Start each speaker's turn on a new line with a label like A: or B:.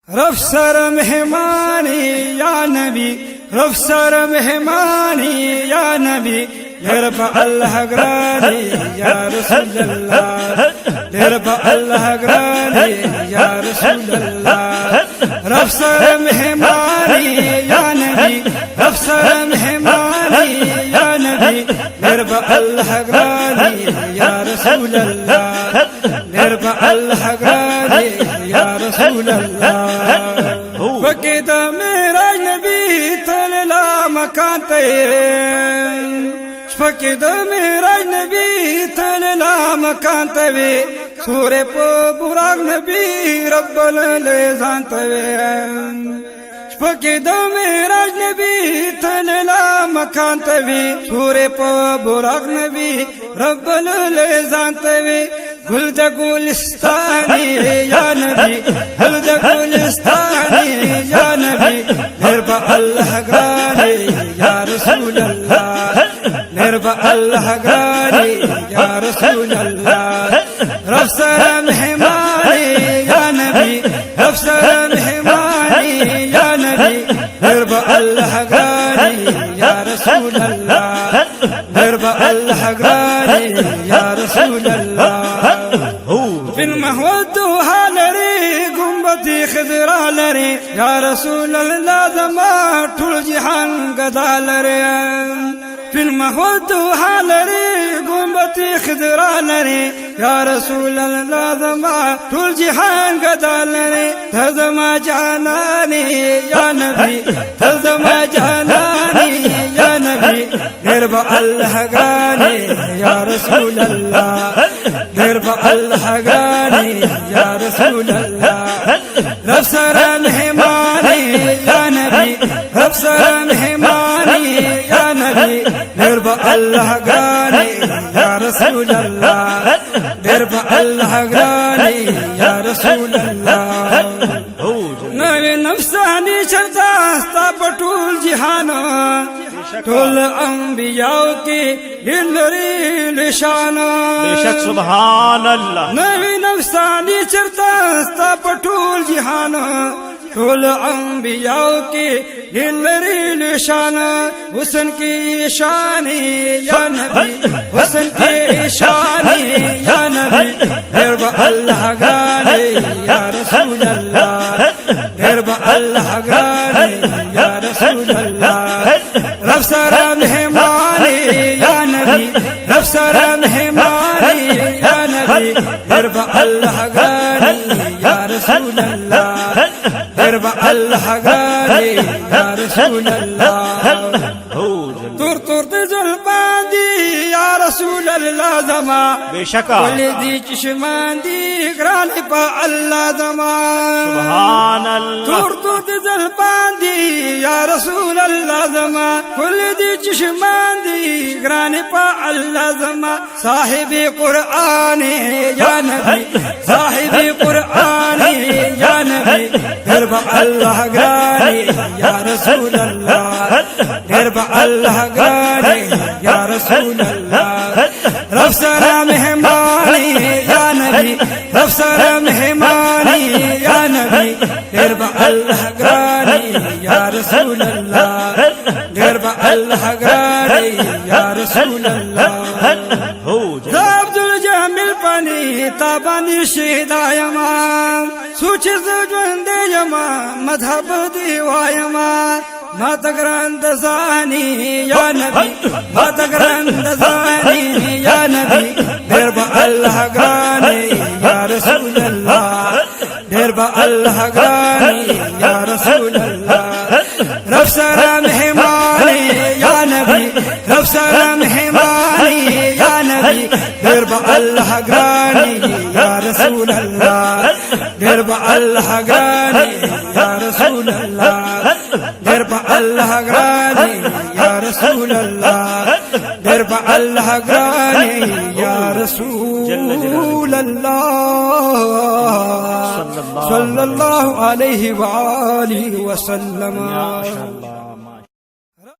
A: رفسر مہمانی یا نبی، رفسر مہمانی یا نبی، ارفع اللہ گرانی یا رسول اللہ، ارفع اللہ گرانی یا رسول اللہ۔ رفسر مہمانی یا نبی، رفسر مہمانی یا نبی، ارفع اللہ گرانی یا رسول اللہ، ارفع اللہ گرانی یا رسول اللہ۔ وقت میرا نبی تلا مکان تیرے، فقد میرا نبی تلا مکان توے، سورے پو براق نبی رب اللیزان توے۔ فقد میرا نبی تلا مکان توے، سورے پو براق نبی رب اللیزان توے۔ گلد گلستانی یا نبی، گلد گلستانی یا نبی، ارفع اللہ گرانی یا رسول اللہ، ارفع اللہ گرانی یا رسول اللہ۔ رفسر مہمانی یا نبی، رفسر مہمانی یا نبی، ارفع اللہ گرانی یا رسول اللہ، ارفع اللہ گرانی یا رسول اللہ۔ فلمہ ودوہا لرے گنبتی خضرا لرے، یا رسول اللہ زما ٹھل جہان گدا لرے۔ فلمہ ودوہا لرے گنبتی خضرا لرے، یا رسول اللہ زما ٹھل جہان گدا لرے۔ تزما جانانی یا نبی، تزما جانانی یا نبی، ارفع اللہ گرانی یا رسول اللہ، ارفع اللہ گرانی یا رسول اللہ۔ رفسر مہمانی یا نبی، رفسر مہمانی یا نبی، ارفع اللہ گرانی یا رسول اللہ، ارفع اللہ گرانی یا رسول اللہ۔ نوی نفسانی شرداستا پٹول جہانا، ٹول انبیاء کی دلری لشانا،
B: بے شک سبحان اللہ۔
A: نوی نفسانی شرداستا پٹول جہانا، ٹول انبیاء کی دلری لشانا۔ حسن کی شانی یا نبی، حسن کی شانی یا نبی، ارفع اللہ گرانی یا رسول اللہ، ارفع اللہ گرانی یا رسول اللہ۔ رفسر مہمانی یا نبی، رفسر مہمانی یا نبی، ارفع اللہ گرانی یا رسول اللہ، ارفع اللہ گرانی یا رسول اللہ۔ تور تور زلفان دی یا رسول اللہ زما،
B: بے شک
A: دی چشمان دی گرانی پا اللہ زما۔
B: سبحان اللہ۔
A: تور تور زلفان دی یا رسول اللہ زما، دی چشمان دی گرانی پا اللہ زما۔ صاحب قرآن یا نبی، صاحب قرآن یا نبی، ارفع اللہ گرانی یا رسول اللہ، ارفع اللہ گرانی یا رسول اللہ۔ رفسر مہمانی یا نبی، رفسر مہمانی یا نبی، ارفع اللہ گرانی یا رسول اللہ، ارفع اللہ گرانی یا رسول اللہ۔ عبد الجمیل پانی تابانی شیدایما، سوچ زجوند یما مذہب دیوایما۔ مات گرند زانی یا نبی، مات گرند زانی یا نبی، ارفع اللہ گرانی یا رسول اللہ، ارفع اللہ گرانی یا رسول اللہ۔ رفسر مہمانی یا نبی، رفسر مہمانی یا نبی، ارفع اللہ گرانی یا رسول اللہ، ارفع اللہ گرانی یا رسول اللہ، ارفع اللہ گرانی یا رسول اللہ، ارفع اللہ گرانی یا رسول اللہ، صلی اللہ علیہ وآلہ وسلم۔